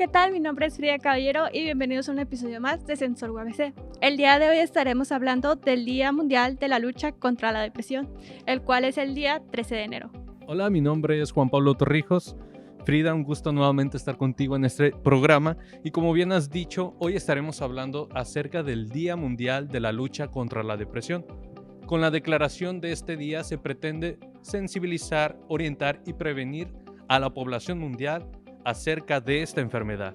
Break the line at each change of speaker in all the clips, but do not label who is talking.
¿qué tal? Mi nombre es Frida Caballero y bienvenidos a un episodio más de Sensor UABC. El día de hoy estaremos hablando del Día Mundial de la Lucha contra la Depresión, el cual es el día 13 de enero.
Hola, mi nombre es Juan Pablo Torrijos. Frida, un gusto nuevamente estar contigo en este programa y como bien has dicho, hoy estaremos hablando acerca del Día Mundial de la Lucha contra la Depresión. Con la declaración de este día se pretende sensibilizar, orientar y prevenir a la población mundial acerca de esta enfermedad.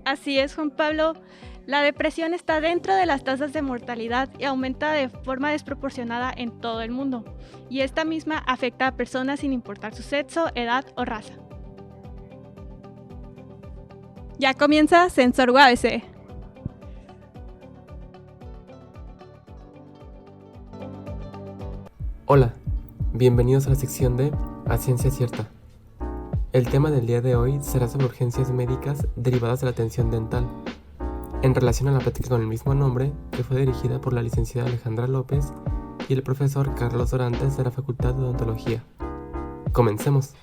Así es, Juan Pablo. La depresión está dentro de las tasas de mortalidad y aumenta de forma desproporcionada en todo el mundo. Y esta misma afecta a personas sin importar su sexo, edad o raza. Ya comienza Sensor UABC.
Hola, bienvenidos a la sección de A Ciencia Cierta. El tema del día de hoy será sobre urgencias médicas derivadas de la atención dental, en relación a la plática con el mismo nombre, que fue dirigida por la licenciada Alejandra López y el profesor Carlos Dorantes de la Facultad de Odontología. Comencemos.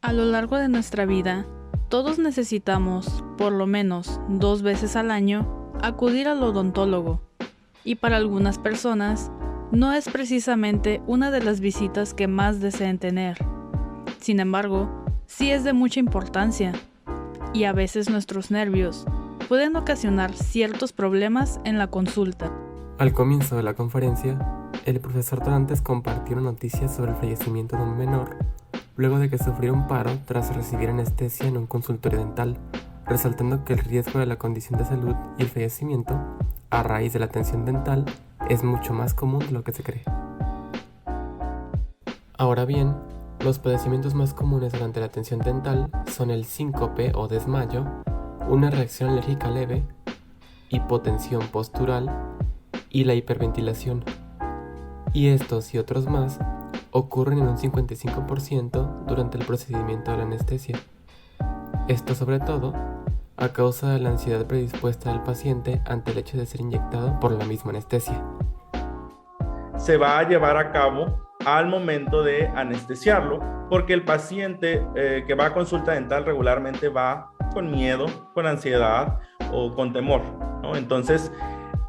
A lo largo de nuestra vida, todos necesitamos, por lo menos 2 veces al año, acudir al odontólogo. Y para algunas personas, no es precisamente una de las visitas que más deseen tener. Sin embargo, sí es de mucha importancia. Y a veces nuestros nervios pueden ocasionar ciertos problemas en la consulta.
Al comienzo de la conferencia, el profesor Dorantes compartió una noticia sobre el fallecimiento de un menor, luego de que sufriera un paro tras recibir anestesia en un consultorio dental, resaltando que el riesgo de la condición de salud y el fallecimiento, a raíz de la atención dental, es mucho más común de lo que se cree. Ahora bien, los padecimientos más comunes durante la atención dental son el síncope o desmayo, una reacción alérgica leve, hipotensión postural y la hiperventilación. Y estos y otros más ocurren en un 55% durante el procedimiento de la anestesia. Esto sobre todo a causa de la ansiedad predispuesta del paciente ante el hecho de ser inyectado por la misma anestesia.
Se va a llevar a cabo al momento de anestesiarlo, porque el paciente que va a consulta dental regularmente va con miedo, con ansiedad o con temor, ¿no? Entonces,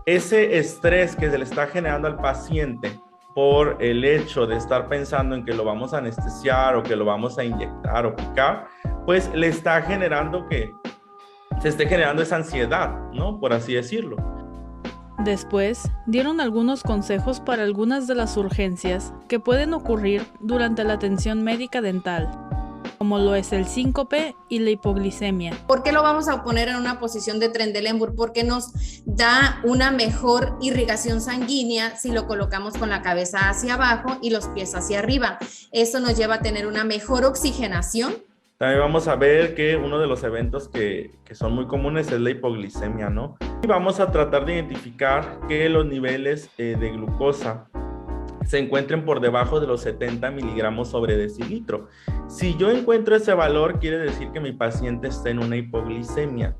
ese estrés que se le está generando al paciente por el hecho de estar pensando en que lo vamos a anestesiar o que lo vamos a inyectar o picar, pues le está generando que se esté generando esa ansiedad, ¿no? Por así decirlo.
Después, dieron algunos consejos para algunas de las urgencias que pueden ocurrir durante la atención médica dental, como lo es el síncope y la hipoglicemia.
¿Por qué lo vamos a poner en una posición de Trendelenburg? Porque nos da una mejor irrigación sanguínea si lo colocamos con la cabeza hacia abajo y los pies hacia arriba. Eso nos lleva a tener una mejor oxigenación.
También vamos a ver que uno de los eventos que son muy comunes es la hipoglicemia, ¿no? Y vamos a tratar de identificar que los niveles de glucosa se encuentren por debajo de los 70 miligramos sobre decilitro. Si yo encuentro ese valor, quiere decir que mi paciente está en una hipoglicemia.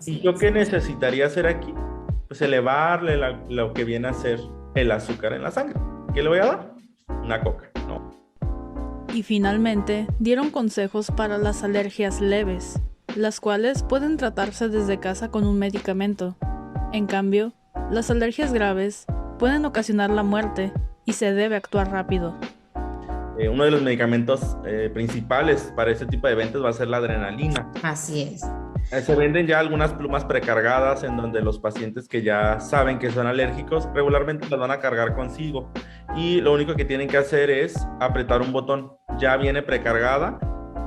¿Y yo qué necesitaría hacer aquí? Pues elevarle lo que viene a ser el azúcar en la sangre. ¿Qué le voy a dar? Una coca, ¿no?
Y finalmente, dieron consejos para las alergias leves, las cuales pueden tratarse desde casa con un medicamento. En cambio, las alergias graves pueden ocasionar la muerte y se debe actuar rápido.
Uno de los medicamentos principales para este tipo de eventos va a ser la adrenalina.
Así es.
Se venden ya algunas plumas precargadas en donde los pacientes que ya saben que son alérgicos regularmente las van a cargar consigo y lo único que tienen que hacer es apretar un botón. Ya viene precargada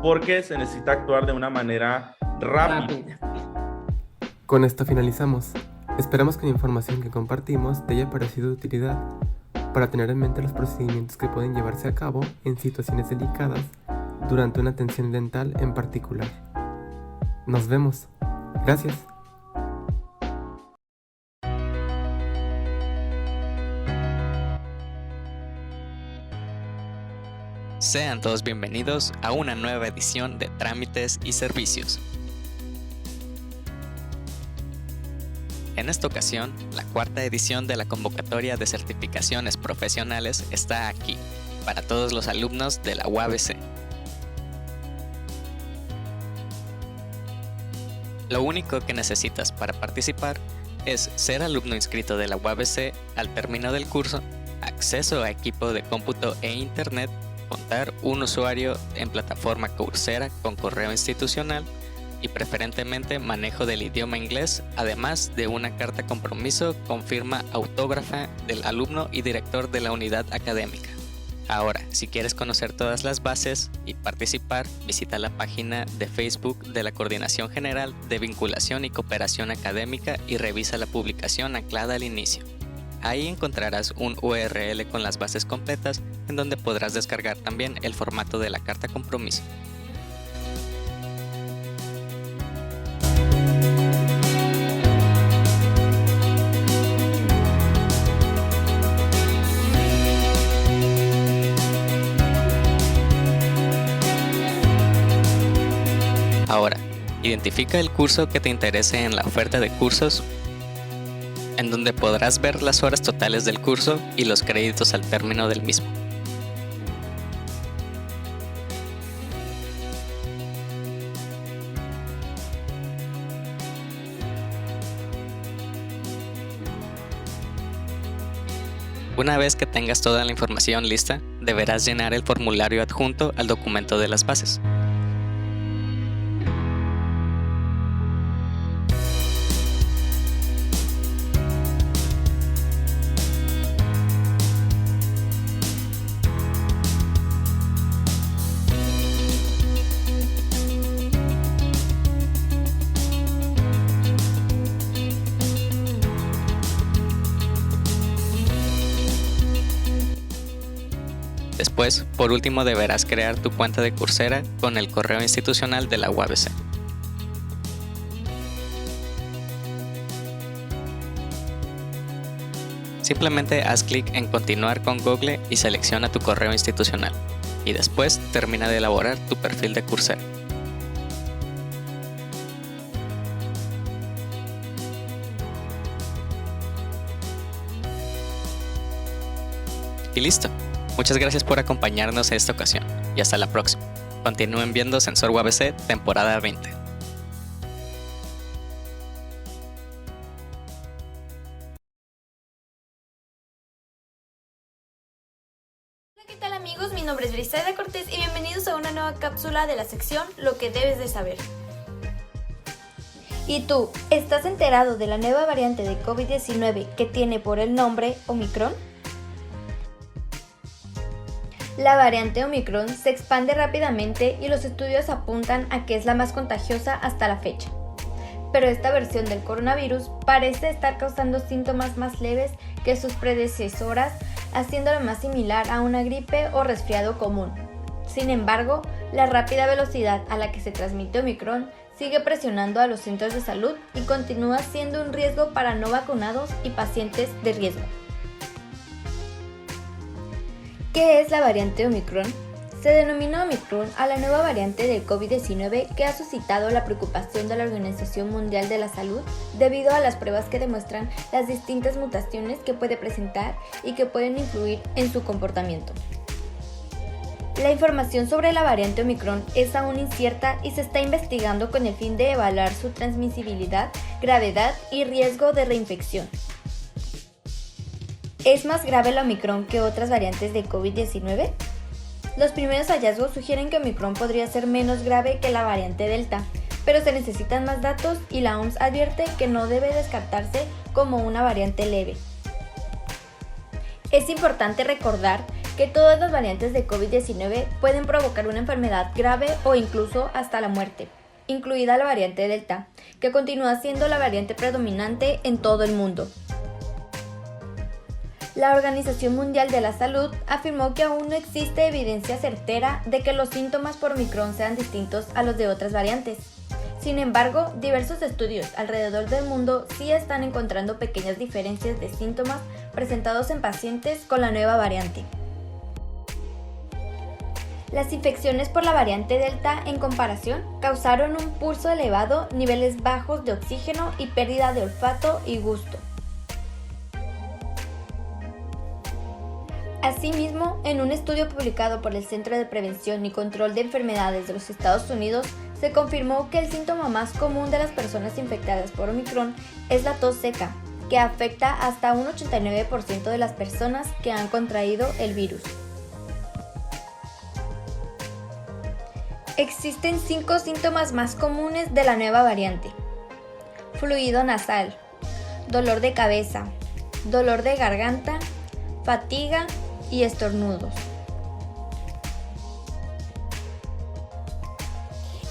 porque se necesita actuar de una manera rápida.
Con esto finalizamos. Esperamos que la información que compartimos te haya parecido de utilidad para tener en mente los procedimientos que pueden llevarse a cabo en situaciones delicadas durante una atención dental en particular. Nos vemos. Gracias.
Sean todos bienvenidos a una nueva edición de Trámites y Servicios. En esta ocasión, la 4ª edición de la convocatoria de certificaciones profesionales está aquí, para todos los alumnos de la UABC. Lo único que necesitas para participar es ser alumno inscrito de la UABC al término del curso, acceso a equipo de cómputo e internet, contar un usuario en plataforma Coursera con correo institucional y preferentemente manejo del idioma inglés, además de una carta compromiso con firma autógrafa del alumno y director de la unidad académica. Ahora, si quieres conocer todas las bases y participar, visita la página de Facebook de la Coordinación General de Vinculación y Cooperación Académica y revisa la publicación anclada al inicio. Ahí encontrarás un URL con las bases completas en donde podrás descargar también el formato de la carta compromiso. Ahora, identifica el curso que te interese en la oferta de cursos, en donde podrás ver las horas totales del curso y los créditos al término del mismo. Una vez que tengas toda la información lista, deberás llenar el formulario adjunto al documento de las bases. Después, por último, deberás crear tu cuenta de Coursera con el correo institucional de la UABC. Simplemente haz clic en Continuar con Google y selecciona tu correo institucional, y después termina de elaborar tu perfil de Coursera. Y listo. Muchas gracias por acompañarnos en esta ocasión y hasta la próxima. Continúen viendo Sensor UABC temporada 20.
Hola, ¿qué tal amigos? Mi nombre es Brisaida Cortés y bienvenidos a una nueva cápsula de la sección Lo que debes de saber. ¿Y tú, estás enterado de la nueva variante de COVID-19 que tiene por el nombre Omicron? La variante Omicron se expande rápidamente y los estudios apuntan a que es la más contagiosa hasta la fecha. Pero esta versión del coronavirus parece estar causando síntomas más leves que sus predecesoras, haciéndola más similar a una gripe o resfriado común. Sin embargo, la rápida velocidad a la que se transmite Omicron sigue presionando a los centros de salud y continúa siendo un riesgo para no vacunados y pacientes de riesgo. ¿Qué es la variante Omicron? Se denomina Omicron a la nueva variante del COVID-19 que ha suscitado la preocupación de la Organización Mundial de la Salud debido a las pruebas que demuestran las distintas mutaciones que puede presentar y que pueden influir en su comportamiento. La información sobre la variante Omicron es aún incierta y se está investigando con el fin de evaluar su transmisibilidad, gravedad y riesgo de reinfección. ¿Es más grave la Omicron que otras variantes de COVID-19? Los primeros hallazgos sugieren que Omicron podría ser menos grave que la variante Delta, pero se necesitan más datos y la OMS advierte que no debe descartarse como una variante leve. Es importante recordar que todas las variantes de COVID-19 pueden provocar una enfermedad grave o incluso hasta la muerte, incluida la variante Delta, que continúa siendo la variante predominante en todo el mundo. La Organización Mundial de la Salud afirmó que aún no existe evidencia certera de que los síntomas por Omicron sean distintos a los de otras variantes. Sin embargo, diversos estudios alrededor del mundo sí están encontrando pequeñas diferencias de síntomas presentados en pacientes con la nueva variante. Las infecciones por la variante Delta, en comparación, causaron un pulso elevado, niveles bajos de oxígeno y pérdida de olfato y gusto. Asimismo, en un estudio publicado por el Centro de Prevención y Control de Enfermedades de los Estados Unidos, se confirmó que el síntoma más común de las personas infectadas por Omicron es la tos seca, que afecta hasta un 89% de las personas que han contraído el virus. Existen 5 síntomas más comunes de la nueva variante: fluido nasal, dolor de cabeza, dolor de garganta, fatiga y estornudos.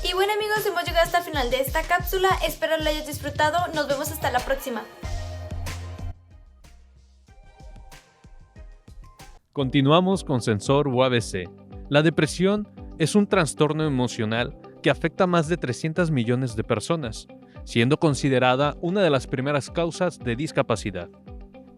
Y bueno amigos, hemos llegado hasta el final de esta cápsula, espero la hayas disfrutado, nos vemos hasta la próxima.
Continuamos con Sensor UABC. La depresión es un trastorno emocional que afecta a más de 300 millones de personas, siendo considerada una de las primeras causas de discapacidad.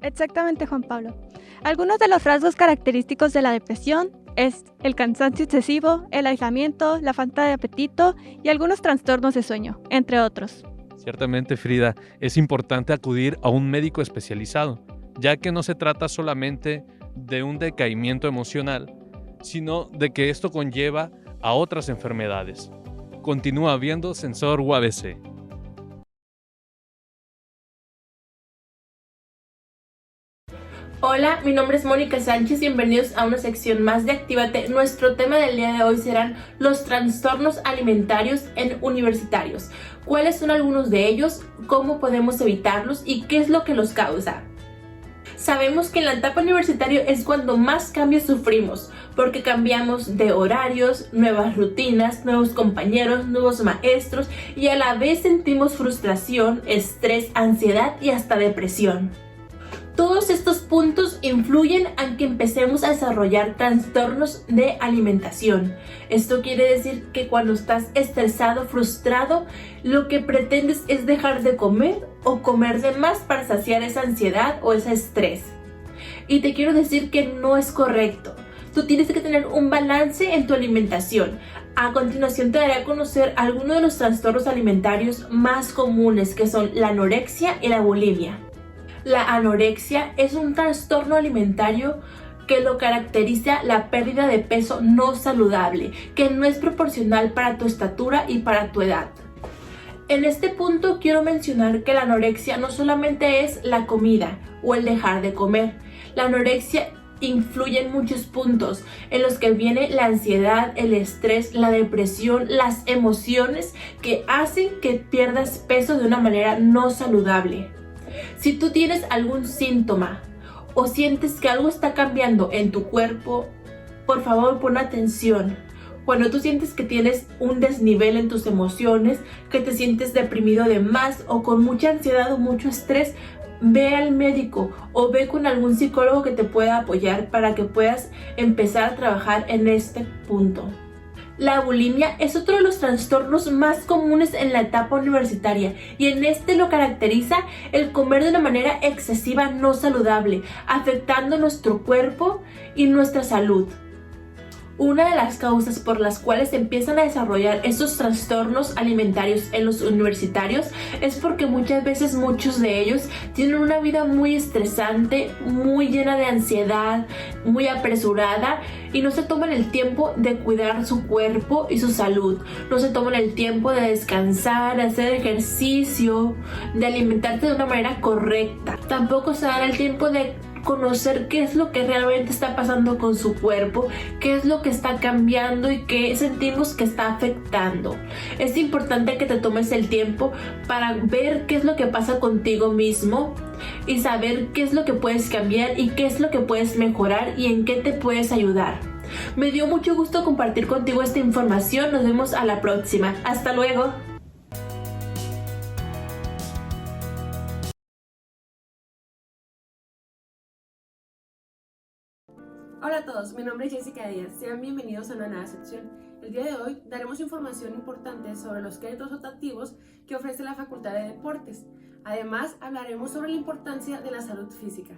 Exactamente, Juan Pablo. Algunos de los rasgos característicos de la depresión es el cansancio excesivo, el aislamiento, la falta de apetito y algunos trastornos de sueño, entre otros.
Ciertamente, Frida, es importante acudir a un médico especializado, ya que no se trata solamente de un decaimiento emocional, sino de que esto conlleva a otras enfermedades. Continúa viendo Sensor UABC.
Hola, mi nombre es Mónica Sánchez, bienvenidos a una sección más de Actívate. Nuestro tema del día de hoy serán los trastornos alimentarios en universitarios. ¿Cuáles son algunos de ellos? ¿Cómo podemos evitarlos? ¿Y qué es lo que los causa? Sabemos que en la etapa universitaria es cuando más cambios sufrimos, porque cambiamos de horarios, nuevas rutinas, nuevos compañeros, nuevos maestros y a la vez sentimos frustración, estrés, ansiedad y hasta depresión. Todos estos puntos influyen a que empecemos a desarrollar trastornos de alimentación. Esto quiere decir que cuando estás estresado, frustrado, lo que pretendes es dejar de comer o comer de más para saciar esa ansiedad o ese estrés. Y te quiero decir que no es correcto. Tú tienes que tener un balance en tu alimentación. A continuación te daré a conocer algunos de los trastornos alimentarios más comunes, que son la anorexia y la bulimia. La anorexia es un trastorno alimentario que lo caracteriza la pérdida de peso no saludable, que no es proporcional para tu estatura y para tu edad. En este punto quiero mencionar que la anorexia no solamente es la comida o el dejar de comer. La anorexia influye en muchos puntos en los que viene la ansiedad, el estrés, la depresión, las emociones que hacen que pierdas peso de una manera no saludable. Si tú tienes algún síntoma o sientes que algo está cambiando en tu cuerpo, por favor pon atención. Cuando tú sientes que tienes un desnivel en tus emociones, que te sientes deprimido de más o con mucha ansiedad o mucho estrés, ve al médico o ve con algún psicólogo que te pueda apoyar para que puedas empezar a trabajar en este punto. La bulimia es otro de los trastornos más comunes en la etapa universitaria y en este lo caracteriza el comer de una manera excesiva no saludable, afectando nuestro cuerpo y nuestra salud. Una de las causas por las cuales se empiezan a desarrollar esos trastornos alimentarios en los universitarios es porque muchas veces muchos de ellos tienen una vida muy estresante, muy llena de ansiedad, muy apresurada y no se toman el tiempo de cuidar su cuerpo y su salud. No se toman el tiempo de descansar, de hacer ejercicio, de alimentarse de una manera correcta. Tampoco se dan el tiempo de conocer qué es lo que realmente está pasando con su cuerpo, qué es lo que está cambiando y qué sentimos que está afectando. Es importante que te tomes el tiempo para ver qué es lo que pasa contigo mismo y saber qué es lo que puedes cambiar y qué es lo que puedes mejorar y en qué te puedes ayudar. Me dio mucho gusto compartir contigo esta información. Nos vemos a la próxima. Hasta luego.
Hola a todos, mi nombre es Jessica Díaz, sean bienvenidos a una nueva sección. El día de hoy daremos información importante sobre los créditos optativos que ofrece la Facultad de Deportes. Además, hablaremos sobre la importancia de la salud física.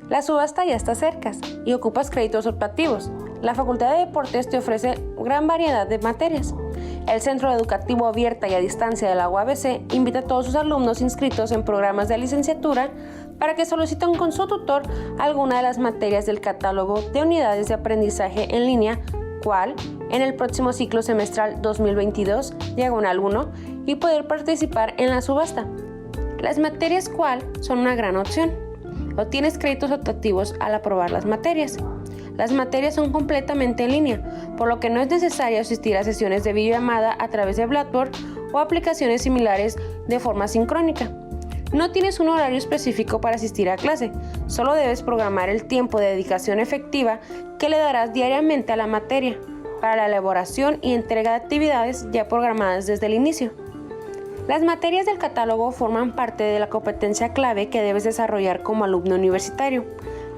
La subasta ya está cerca y ocupas créditos optativos. La Facultad de Deportes te ofrece gran variedad de materias. El Centro Educativo Abierta y a Distancia de la UABC invita a todos sus alumnos inscritos en programas de licenciatura para que soliciten con su tutor alguna de las materias del catálogo de unidades de aprendizaje en línea, cual en el próximo ciclo semestral 2022/1 y poder participar en la subasta. Las materias ¿cuál? Son una gran opción. Obtienes créditos optativos al aprobar las materias. Las materias son completamente en línea, por lo que no es necesario asistir a sesiones de videollamada a través de Blackboard o aplicaciones similares de forma sincrónica. No tienes un horario específico para asistir a clase, solo debes programar el tiempo de dedicación efectiva que le darás diariamente a la materia, para la elaboración y entrega de actividades ya programadas desde el inicio. Las materias del catálogo forman parte de la competencia clave que debes desarrollar como alumno universitario,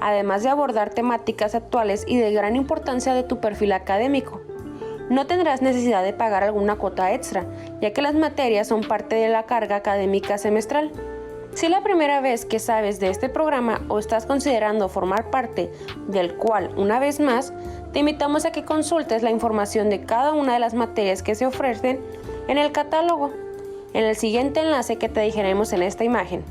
además de abordar temáticas actuales y de gran importancia de tu perfil académico. No tendrás necesidad de pagar alguna cuota extra, ya que las materias son parte de la carga académica semestral. Si es la primera vez que sabes de este programa o estás considerando formar parte del cual, una vez más, te invitamos a que consultes la información de cada una de las materias que se ofrecen en el catálogo, en el siguiente enlace que te dejaremos en esta imagen.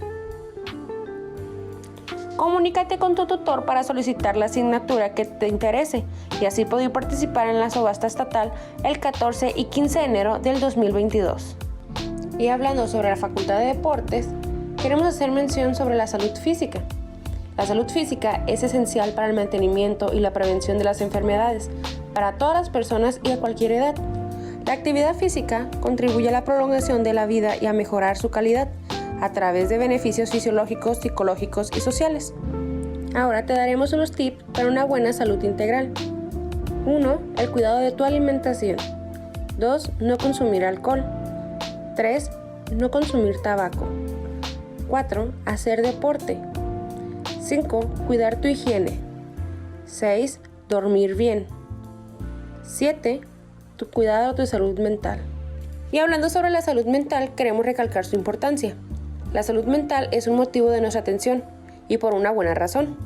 Comunícate con tu tutor para solicitar la asignatura que te interese y así poder participar en la subasta estatal el 14 y 15 de enero del 2022. Y hablando sobre la Facultad de Deportes, queremos hacer mención sobre la salud física. La salud física es esencial para el mantenimiento y la prevención de las enfermedades, para todas las personas y a cualquier edad. La actividad física contribuye a la prolongación de la vida y a mejorar su calidad a través de beneficios fisiológicos, psicológicos y sociales. Ahora te daremos unos tips para una buena salud integral. 1. El cuidado de tu alimentación. 2. No consumir alcohol. 3. No consumir tabaco. 4. Hacer deporte. 5. Cuidar tu higiene. 6. Dormir bien. 7. Tu cuidado de tu salud mental. Y hablando sobre la salud mental, queremos recalcar su importancia. La salud mental es un motivo de nuestra atención y por una buena razón.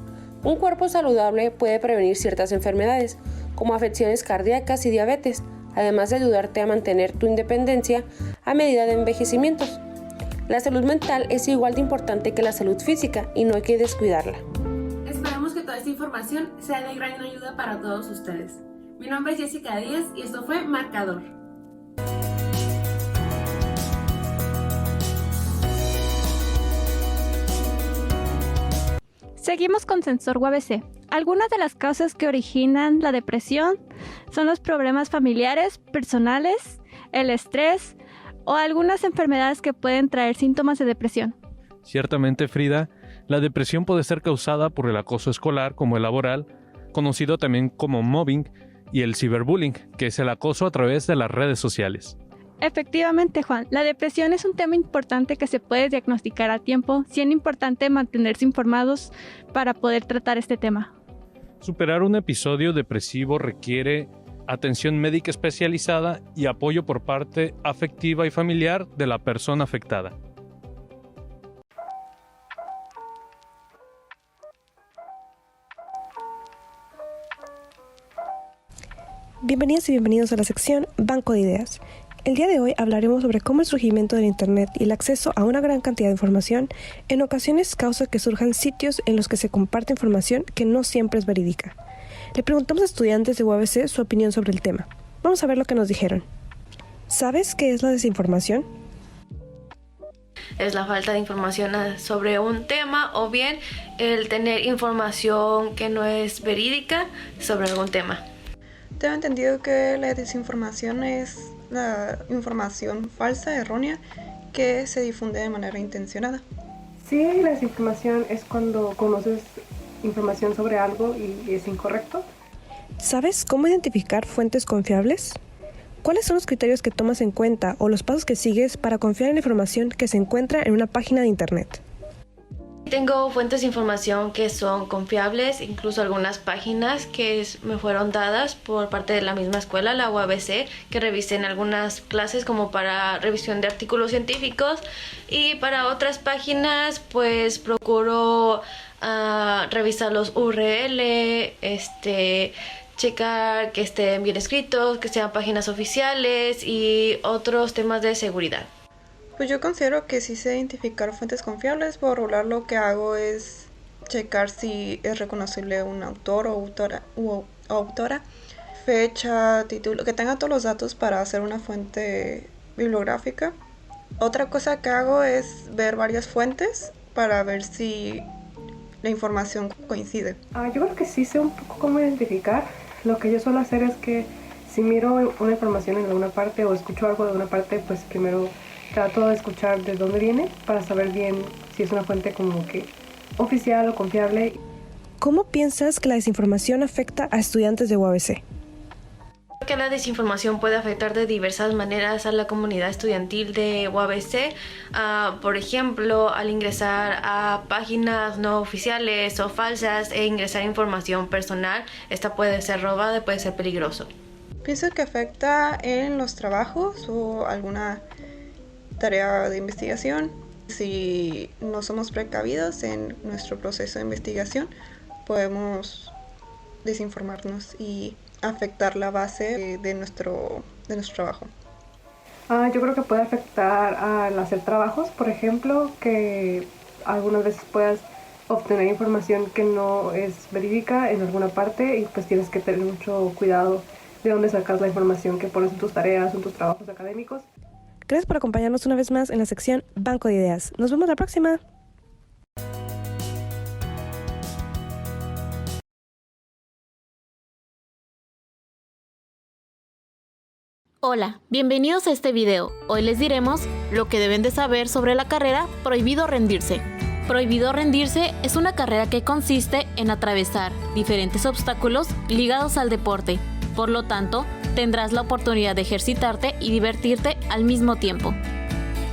Un cuerpo saludable puede prevenir ciertas enfermedades, como afecciones cardíacas y diabetes, además de ayudarte a mantener tu independencia a medida de envejecimientos. La salud mental es igual de importante que la salud física y no hay que descuidarla.
Esperamos que toda esta información sea de gran ayuda para todos ustedes. Mi nombre es Jessica Díaz y esto fue Marcador.
Seguimos con Sensor UABC. Algunas de las causas que originan la depresión son los problemas familiares, personales, el estrés o algunas enfermedades que pueden traer síntomas de depresión.
Ciertamente, Frida, la depresión puede ser causada por el acoso escolar como el laboral, conocido también como mobbing, y el ciberbullying, que es el acoso a través de las redes sociales.
Efectivamente, Juan, la depresión es un tema importante que se puede diagnosticar a tiempo, siendo importante mantenerse informados para poder tratar este tema.
Superar un episodio depresivo requiere atención médica especializada y apoyo por parte afectiva y familiar de la persona afectada.
Bienvenidas y bienvenidos a la sección Banco de Ideas. El día de hoy hablaremos sobre cómo el surgimiento del Internet y el acceso a una gran cantidad de información en ocasiones causa que surjan sitios en los que se comparte información que no siempre es verídica. Le preguntamos a estudiantes de UABC su opinión sobre el tema. Vamos a ver lo que nos dijeron. ¿Sabes qué es la desinformación?
Es la falta de información sobre un tema o bien el tener información que no es verídica sobre algún tema.
Tengo entendido que la desinformación es la información falsa, errónea, que se difunde de manera intencionada.
Sí, la desinformación es cuando conoces información sobre algo y es incorrecto.
¿Sabes cómo identificar fuentes confiables? ¿Cuáles son los criterios que tomas en cuenta o los pasos que sigues para confiar en la información que se encuentra en una página de internet?
Tengo fuentes de información que son confiables, incluso algunas páginas que me fueron dadas por parte de la misma escuela, la UABC, que revisé en algunas clases como para revisión de artículos científicos, y para otras páginas pues procuro revisar los URL, checar que estén bien escritos, que sean páginas oficiales y otros temas de seguridad.
Pues yo considero que sí sé identificar fuentes confiables. Por regular lo que hago es checar si es reconocible un autor o autora. fecha, título, que tenga todos los datos para hacer una fuente bibliográfica. Otra cosa que hago es ver varias fuentes para ver si la información coincide.
Yo creo que sí sé un poco cómo identificar. Lo que yo suelo hacer es que si miro una información en alguna parte o escucho algo de una parte, pues primero trato de escuchar de dónde viene para saber bien si es una fuente como que oficial o confiable.
¿Cómo piensas que la desinformación afecta a estudiantes de UABC?
Que la desinformación puede afectar de diversas maneras a la comunidad estudiantil de UABC, por ejemplo, al ingresar a páginas no oficiales o falsas e ingresar información personal. Esta puede ser robada y puede ser peligroso.
Pienso que afecta en los trabajos o alguna tarea de investigación. Si no somos precavidos en nuestro proceso de investigación, podemos desinformarnos y afectar la base de nuestro trabajo.
Yo creo que puede afectar al hacer trabajos, por ejemplo, que algunas veces puedas obtener información que no es verídica en alguna parte y pues tienes que tener mucho cuidado de dónde sacas la información que pones en tus tareas, en tus trabajos académicos.
Gracias por acompañarnos una vez más en la sección Banco de Ideas. Nos vemos la próxima.
Hola, bienvenidos a este video. Hoy les diremos lo que deben de saber sobre la carrera Prohibido Rendirse. Prohibido Rendirse es una carrera que consiste en atravesar diferentes obstáculos ligados al deporte. Por lo tanto, tendrás la oportunidad de ejercitarte y divertirte al mismo tiempo.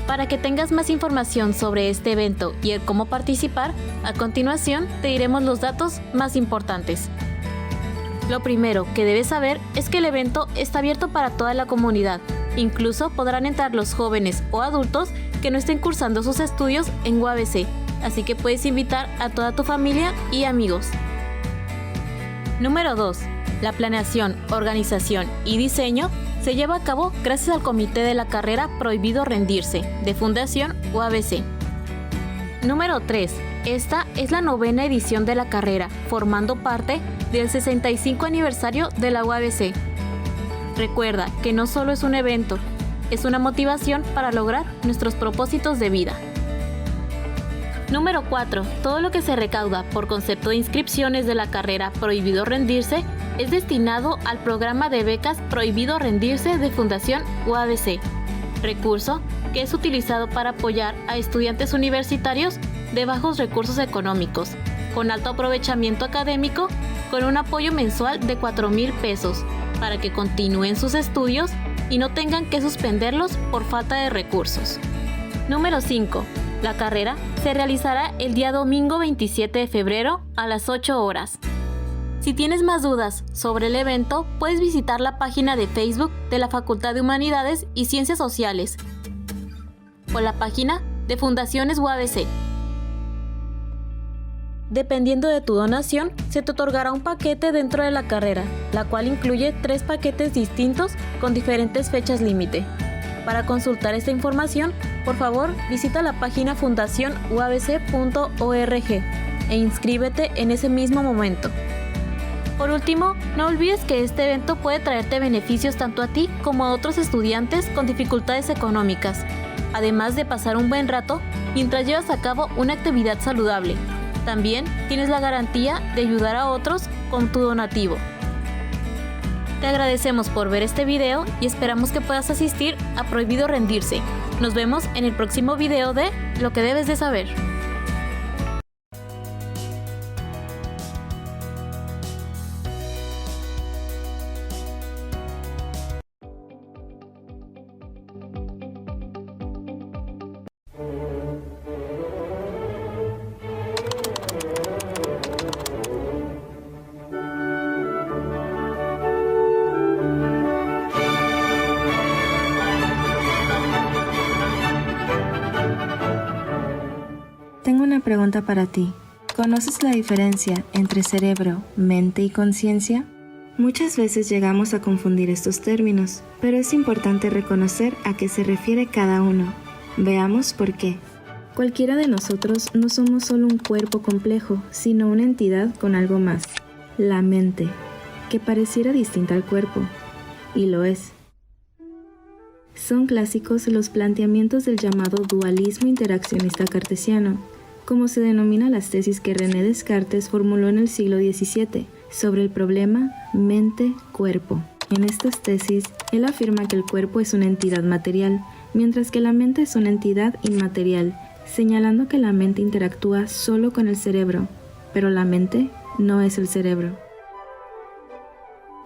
Para que tengas más información sobre este evento y el cómo participar, a continuación te diremos los datos más importantes. Lo primero que debes saber es que el evento está abierto para toda la comunidad. Incluso podrán entrar los jóvenes o adultos que no estén cursando sus estudios en UABC, así que puedes invitar a toda tu familia y amigos. Número 2. La planeación, organización y diseño se lleva a cabo gracias al comité de la carrera Prohibido Rendirse, de Fundación UABC. Número 3. Esta es la 9ª edición de la carrera, formando parte del 65 aniversario de la UABC. Recuerda que no solo es un evento, es una motivación para lograr nuestros propósitos de vida. Número 4. Todo lo que se recauda por concepto de inscripciones de la carrera Prohibido Rendirse es destinado al programa de becas Prohibido Rendirse de Fundación UABC, recurso que es utilizado para apoyar a estudiantes universitarios de bajos recursos económicos, con alto aprovechamiento académico, con un apoyo mensual de 4,000 pesos, para que continúen sus estudios y no tengan que suspenderlos por falta de recursos. Número 5. La carrera se realizará el día domingo 27 de febrero a las 8 horas. Si tienes más dudas sobre el evento, puedes visitar la página de Facebook de la Facultad de Humanidades y Ciencias Sociales o la página de Fundaciones UABC. Dependiendo de tu donación, se te otorgará un paquete dentro de la carrera, la cual incluye 3 paquetes distintos con diferentes fechas límite. Para consultar esta información, por favor, visita la página fundacionuabc.org e inscríbete en ese mismo momento. Por último, no olvides que este evento puede traerte beneficios tanto a ti como a otros estudiantes con dificultades económicas, además de pasar un buen rato mientras llevas a cabo una actividad saludable. También tienes la garantía de ayudar a otros con tu donativo. Te agradecemos por ver este video y esperamos que puedas asistir a Prohibido Rendirse. Nos vemos en el próximo video de Lo que debes de saber.
Tengo una pregunta para ti. ¿Conoces la diferencia entre cerebro, mente y conciencia? Muchas veces llegamos a confundir estos términos, pero es importante reconocer a qué se refiere cada uno. Veamos por qué. Cualquiera de nosotros no somos solo un cuerpo complejo, sino una entidad con algo más, la mente, que pareciera distinta al cuerpo, y lo es. Son clásicos los planteamientos del llamado dualismo interaccionista cartesiano, como se denomina las tesis que René Descartes formuló en el siglo XVII sobre el problema mente-cuerpo. En estas tesis, él afirma que el cuerpo es una entidad material, mientras que la mente es una entidad inmaterial, señalando que la mente interactúa solo con el cerebro, pero la mente no es el cerebro.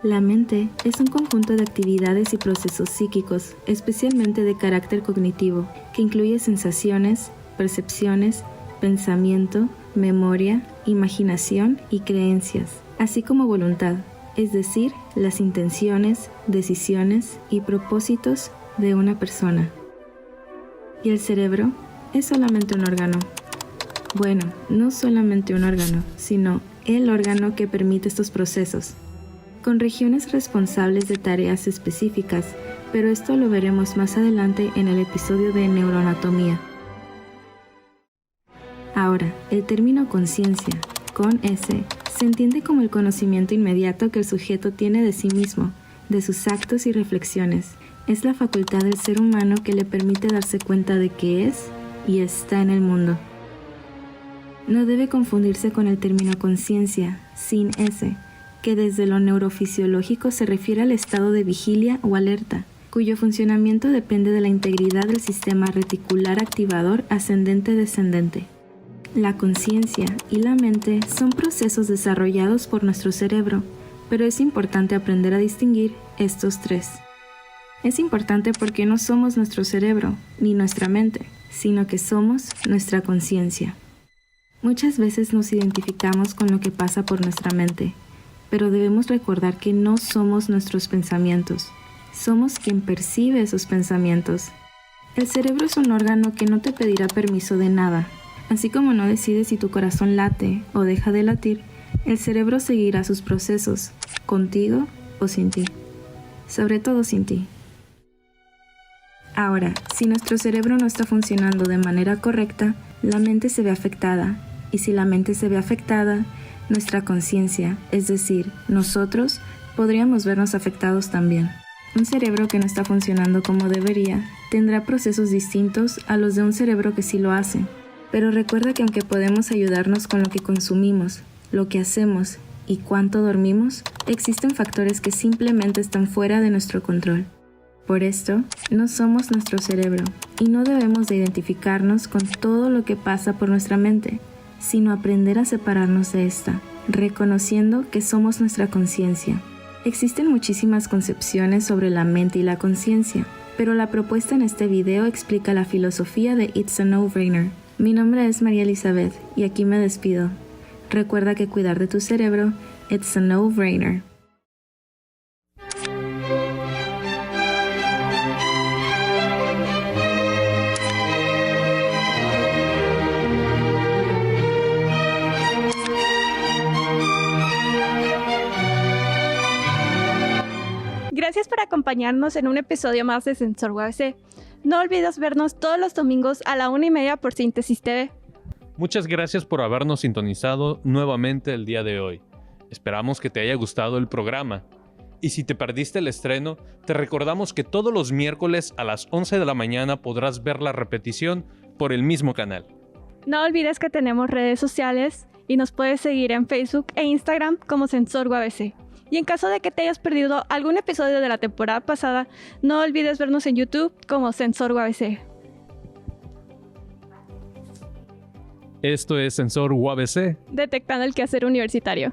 La mente es un conjunto de actividades y procesos psíquicos, especialmente de carácter cognitivo, que incluye sensaciones, percepciones, pensamiento, memoria, imaginación y creencias, así como voluntad, es decir, las intenciones, decisiones y propósitos de una persona. ¿Y el cerebro? Es solamente un órgano. Bueno, no solamente un órgano, sino el órgano que permite estos procesos, con regiones responsables de tareas específicas, pero esto lo veremos más adelante en el episodio de neuroanatomía. Ahora, el término conciencia, con S, se entiende como el conocimiento inmediato que el sujeto tiene de sí mismo, de sus actos y reflexiones. Es la facultad del ser humano que le permite darse cuenta de que es y está en el mundo. No debe confundirse con el término conciencia, sin S, que desde lo neurofisiológico se refiere al estado de vigilia o alerta, cuyo funcionamiento depende de la integridad del sistema reticular activador ascendente-descendente. La conciencia y la mente son procesos desarrollados por nuestro cerebro, pero es importante aprender a distinguir estos tres. Es importante porque no somos nuestro cerebro ni nuestra mente, sino que somos nuestra conciencia. Muchas veces nos identificamos con lo que pasa por nuestra mente, pero debemos recordar que no somos nuestros pensamientos, somos quien percibe esos pensamientos. El cerebro es un órgano que no te pedirá permiso de nada. Así como no decides si tu corazón late o deja de latir, el cerebro seguirá sus procesos, contigo o sin ti, sobre todo sin ti. Ahora, si nuestro cerebro no está funcionando de manera correcta, la mente se ve afectada, y si la mente se ve afectada, nuestra conciencia, es decir, nosotros, podríamos vernos afectados también. Un cerebro que no está funcionando como debería, tendrá procesos distintos a los de un cerebro que sí lo hace. Pero recuerda que aunque podemos ayudarnos con lo que consumimos, lo que hacemos y cuánto dormimos, existen factores que simplemente están fuera de nuestro control. Por esto, no somos nuestro cerebro y no debemos de identificarnos con todo lo que pasa por nuestra mente, sino aprender a separarnos de esta, reconociendo que somos nuestra conciencia. Existen muchísimas concepciones sobre la mente y la conciencia, pero la propuesta en este video explica la filosofía de It's a No-Brainer. Mi nombre es María Elizabeth y aquí me despido. Recuerda que cuidar de tu cerebro, it's a no-brainer.
Gracias por acompañarnos en un episodio más de Sensor UABC. No olvides vernos todos los domingos a la 1:30 por Síntesis TV.
Muchas gracias por habernos sintonizado nuevamente el día de hoy. Esperamos que te haya gustado el programa. Y si te perdiste el estreno, te recordamos que todos los miércoles a las 11 de la mañana podrás ver la repetición por el mismo canal.
No olvides que tenemos redes sociales y nos puedes seguir en Facebook e Instagram como Sensor UABC. Y en caso de que te hayas perdido algún episodio de la temporada pasada, no olvides vernos en YouTube como Sensor UABC.
Esto es Sensor UABC,
detectando el quehacer universitario.